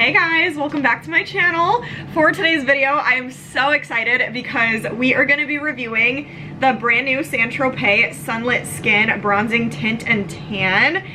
Hey guys, welcome back to my channel. For today's video, I am so excited because we are going to be reviewing the brand new St.Tropez Sunlit Skin Bronzing Tint and Tan.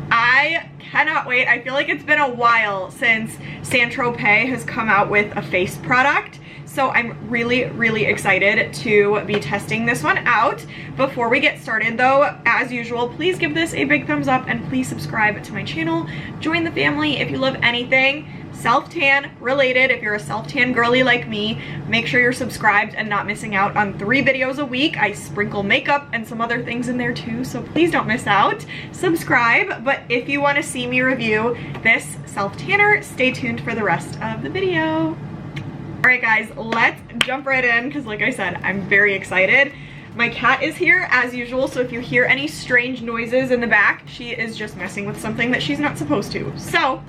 I cannot wait. I feel like it's been a while since St.Tropez has come out with a face product. So I'm really excited to be testing this one out. Before we get started though, as usual, please give this a big thumbs up and please subscribe to my channel. Join the family if you love anything self-tan related. If you're a self-tan girly like me, make sure you're subscribed and not missing out on 3 videos a week. I sprinkle makeup and some other things in there too, so please don't miss out. Subscribe, but if you want to see me review this self-tanner, stay tuned for the rest of the video. Alright guys, let's jump right in because like I said, I'm very excited. My cat is here as usual, so if you hear any strange noises in the back, she is just messing with something that she's not supposed to. So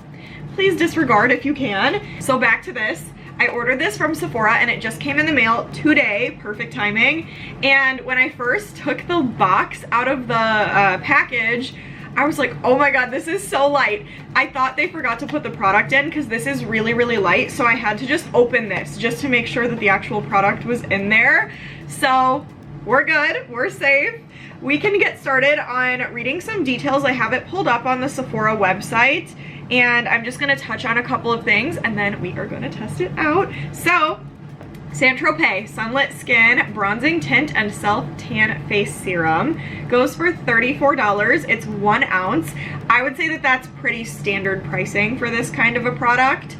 please disregard if you can. So back to this. I ordered this from Sephora and it just came in the mail today, perfect timing. And when I first took the box out of the package, I was like, oh my god, this is so light. I thought they forgot to put the product in because this is really light, so I had to just open this just to make sure that the actual product was in there. So we're good, we're safe. We can get started on reading some details. I have it pulled up on the Sephora website and I'm just gonna touch on a couple of things and then we are gonna test it out. So St.Tropez Sunlit Skin Bronzing Tint and Self-Tan Face Serum goes for $34. It's 1 ounce. I would say that that's pretty standard pricing for this kind of a product.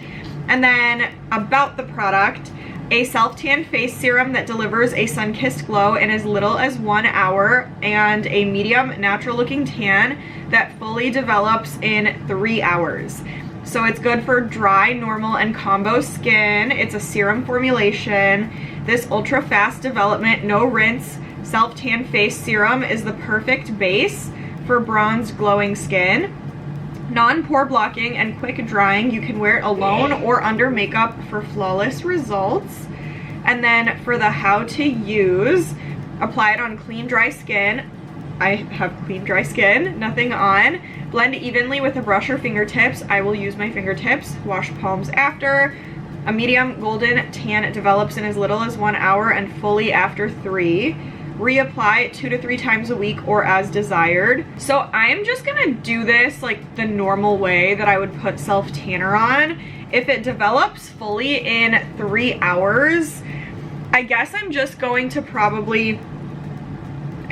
And then about the product, a self-tan face serum that delivers a sun-kissed glow in as little as 1 hour and a medium natural looking tan that fully develops in 3 hours. So it's good for dry, normal, and combo skin. It's a serum formulation. This ultra fast development, no rinse, self-tan face serum is the perfect base for bronzed, glowing skin. Non-pore blocking and quick drying. You can wear it alone or under makeup for flawless results. And then for the how to use, apply it on clean, dry skin. I have clean, dry skin, nothing on. Blend evenly with a brush or fingertips. I will use my fingertips. Wash palms after. A medium golden tan develops in as little as 1 hour and fully after 3. Reapply 2 to 3 times a week or as desired. So I'm just gonna do this like the normal way that I would put self-tanner on. If it develops fully in 3 hours, I guess I'm just going to probably,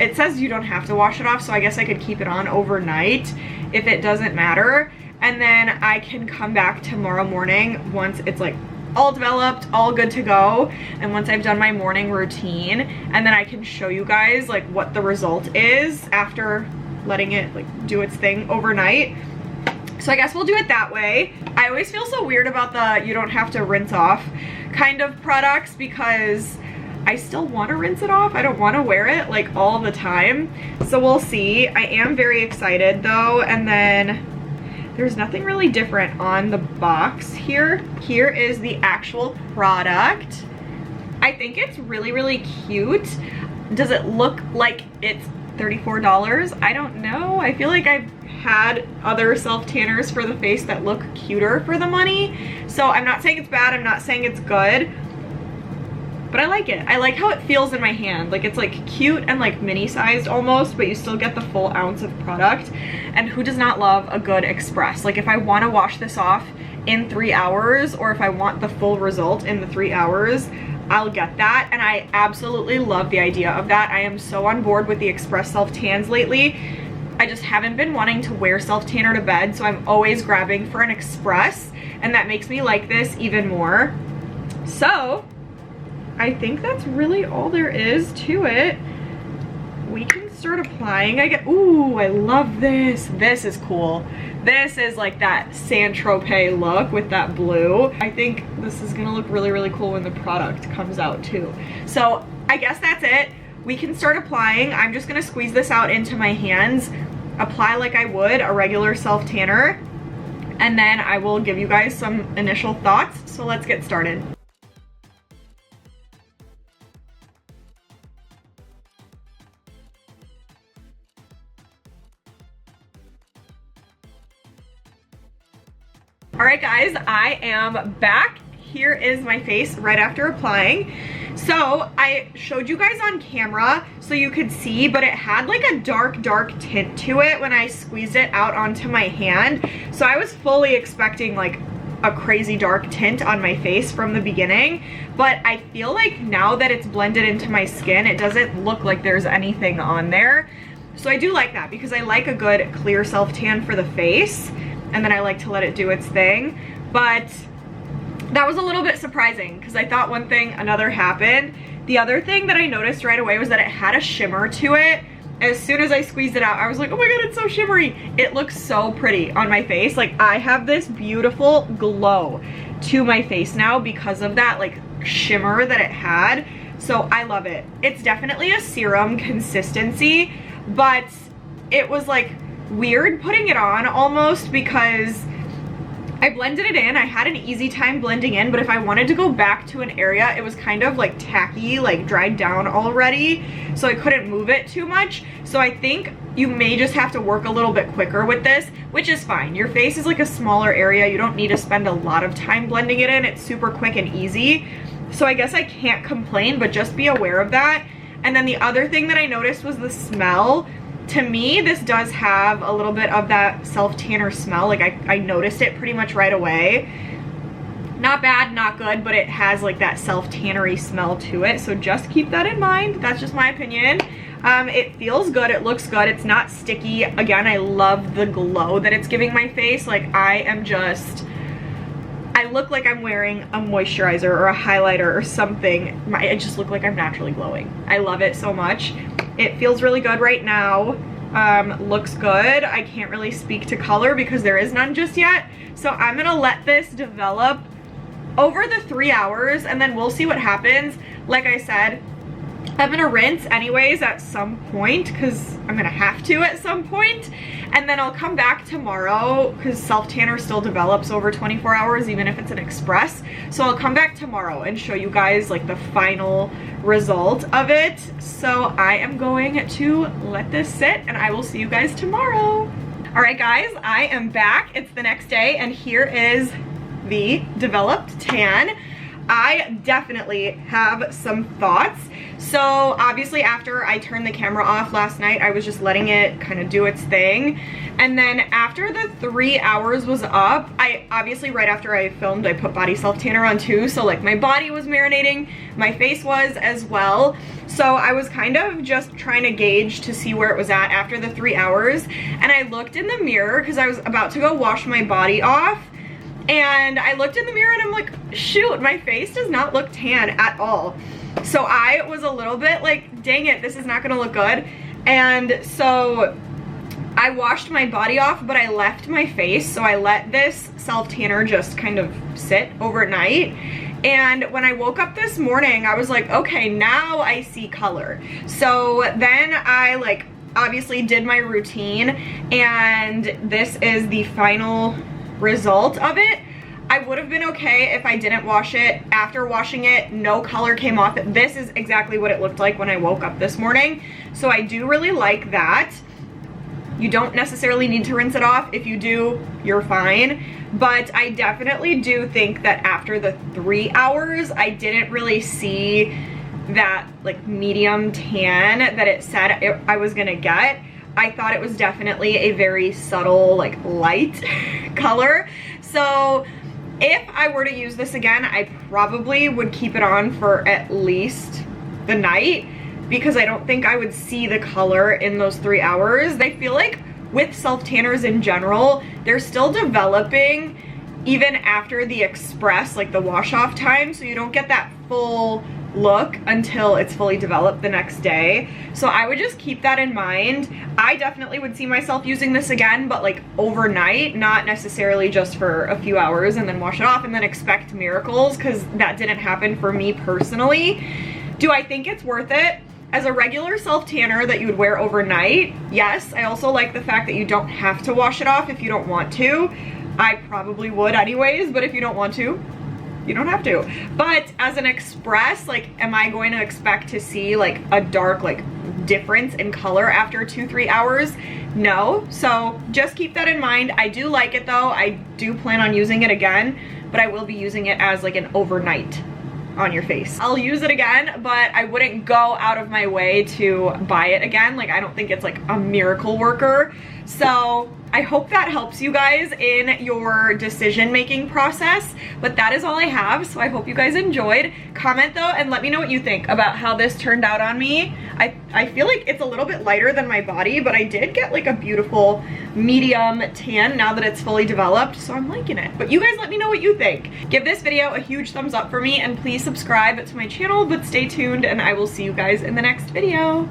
it says you don't have to wash it off, so I guess I could keep it on overnight if it doesn't matter. And then I can come back tomorrow morning once it's like all developed, all good to go, and once I've done my morning routine, and then I can show you guys like what the result is after letting it like do its thing overnight. So I guess we'll do it that way. I always feel so weird about the you don't have to rinse off kind of products because I still want to rinse it off. I don't want to wear it like all the time. So we'll see. I am very excited though. And then there's nothing really different on the box here. Here is the actual product. I think it's really cute. Does it look like it's $34? I don't know. I feel like I've had other self-tanners for the face that look cuter for the money. So I'm not saying it's bad. I'm not saying it's good. But I like it. I like how it feels in my hand. Like it's like cute and like mini sized almost, but you still get the full ounce of product. And who does not love a good express? Like if I want to wash this off in 3 hours, or if I want the full result in the 3 hours, I'll get that. And I absolutely love the idea of that. I am so on board with the express self-tans lately. I just haven't been wanting to wear self-tanner to bed, so I'm always grabbing for an express, and that makes me like this even more. So I think that's really all there is to it. We can start applying. Ooh, I love this. This is cool. This is like that St.Tropez look with that blue. I think this is gonna look really cool when the product comes out too. So I guess that's it. We can start applying. I'm just gonna squeeze this out into my hands, apply like I would a regular self-tanner, and then I will give you guys some initial thoughts. So let's get started. All right guys, I am back. Here is my face right after applying. So I showed you guys on camera so you could see, but it had like a dark tint to it when I squeezed it out onto my hand. So I was fully expecting like a crazy dark tint on my face from the beginning, but I feel like now that it's blended into my skin, it doesn't look like there's anything on there. So I do like that because I like a good clear self tan for the face, and then I like to let it do its thing. But that was a little bit surprising because I thought one thing, another happened. The other thing that I noticed right away was that it had a shimmer to it. As soon as I squeezed it out, I was like, oh my god, it's so shimmery. It looks so pretty on my face. Like, I have this beautiful glow to my face now because of that like shimmer that it had. So I love it. It's definitely a serum consistency, but it was like weird putting it on almost because I blended it in. I had an easy time blending in, but if I wanted to go back to an area, it was kind of like tacky, like dried down already, so I couldn't move it too much. So I think you may just have to work a little bit quicker with this, which is fine. Your face is like a smaller area. You don't need to spend a lot of time blending it in. It's super quick and easy. So I guess I can't complain, but just be aware of that. And then the other thing that I noticed was the smell. To me, this does have a little bit of that self-tanner smell. Like I noticed it pretty much right away. Not bad, not good, but it has like that self-tannery smell to it. So just keep that in mind. That's just my opinion. It feels good, it looks good, it's not sticky. Again, I love the glow that it's giving my face. Like I look like I'm wearing a moisturizer or a highlighter or something. I just look like I'm naturally glowing. I love it so much. It feels really good right now. Looks good. I can't really speak to color because there is none just yet. So I'm gonna let this develop over the 3 hours and then we'll see what happens. Like I said, I'm gonna rinse anyways at some point because I'm gonna have to at some point. And then I'll come back tomorrow because self-tanner still develops over 24 hours even if it's an express. So I'll come back tomorrow and show you guys like the final result of it. So I am going to let this sit and I will see you guys tomorrow. All right guys, I am back. It's the next day and here is the developed tan. I definitely have some thoughts. So obviously after I turned the camera off last night, I was just letting it kind of do its thing. And then after the 3 hours was up, I obviously right after I filmed, I put body self tanner on too. So like my body was marinating, my face was as well. So I was kind of just trying to gauge to see where it was at after the 3 hours. And I looked in the mirror because I was about to go wash my body off. And I looked in the mirror and I'm like, shoot, my face does not look tan at all. So I was a little bit like, dang it, this is not gonna look good. And so I washed my body off, but I left my face. So I let this self tanner just kind of sit overnight. And when I woke up this morning, I was like, okay, now I see color. So then I like obviously did my routine and this is the final result of it. I would have been okay if I didn't wash it. After washing it, no color came off it. This is exactly what it looked like when I woke up this morning. So I do really like that. You don't necessarily need to rinse it off. If you do, you're fine. But I definitely do think that after the 3 hours, I didn't really see that like medium tan that it said I was gonna get. I thought it was definitely a very subtle, like light color. So if I were to use this again, I probably would keep it on for at least the night because I don't think I would see the color in those 3 hours. I feel like with self-tanners in general, they're still developing even after the express, like the wash-off time, so you don't get that full look until it's fully developed the next day. So I would just keep that in mind. I definitely would see myself using this again, but like overnight, not necessarily just for a few hours and then wash it off and then expect miracles, because that didn't happen for me personally. Do I think it's worth it? As a regular self-tanner that you would wear overnight, yes. I also like the fact that you don't have to wash it off if you don't want to. I probably would anyways, but if you don't want to, You don't have to. But as an express, like, am I going to expect to see like a dark like difference in color after 2-3 hours? No. So just keep that in mind. I do like it though. I do plan on using it again, but I will be using it as like an overnight on your face. I'll use it again, but I wouldn't go out of my way to buy it again. Like, I don't think it's like a miracle worker. So I hope that helps you guys in your decision-making process, but that is all I have. So I hope you guys enjoyed. Comment though and let me know what you think about how this turned out on me. I feel like it's a little bit lighter than my body, but I did get like a beautiful medium tan now that it's fully developed, so I'm liking it. But you guys let me know what you think. Give this video a huge thumbs up for me and please subscribe to my channel, but stay tuned and I will see you guys in the next video.